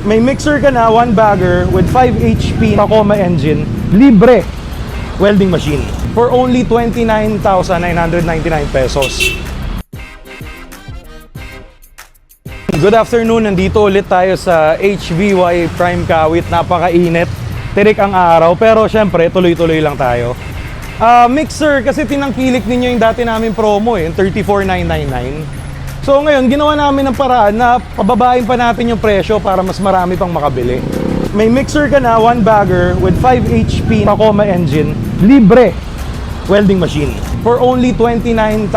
May mixer ka na, 1 bagger with 5 HP Tacoma engine, libre welding machine for only 29,999 pesos. Good afternoon, nandito ulit tayo sa HVY Prime Kawit. Napakainit, tirik ang araw, pero syempre tuloy-tuloy lang tayo. Mixer, kasi tinangkilik ninyo yung dati namin promo yung 34,999. So ngayon, ginawa namin ng paraan na pababain pa natin yung presyo para mas marami pang makabili. May mixer ka na, 1 bagger with 5 HP Tacoma engine, libre welding machine for only 29,999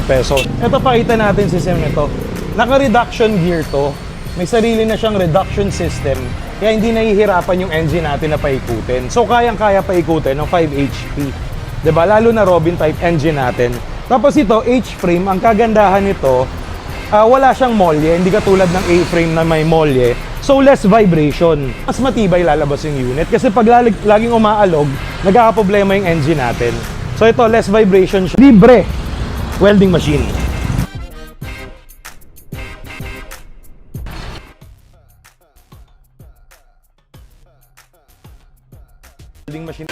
pesos. Ito, pakita natin system nito. Naka-reduction gear to. May sarili na siyang reduction system. Kaya hindi nahihirapan yung engine natin na paikutin. So kayang-kaya paikutin ng 5 HP. 'Di ba? Lalo na Robin type engine natin. Tapos ito, H-frame, ang kagandahan nito, wala siyang molye, hindi katulad ng A-frame na may molye. So less vibration. Mas matibay lalabas yung unit kasi pag laging umaalog, nagkakaproblema yung engine natin. So ito, less vibration siya. Libre welding machine. Welding machine.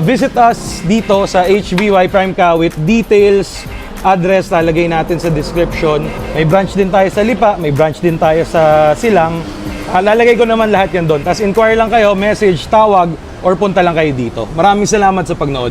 Visit us dito sa HVY Prime Kawit. Details, address, lalagay natin sa description. May branch din tayo sa Lipa, may branch din tayo sa Silang. Lalagay ko naman lahat yan doon. Tapos inquire lang kayo, message, tawag, or punta lang kayo dito. Maraming salamat sa pagnood.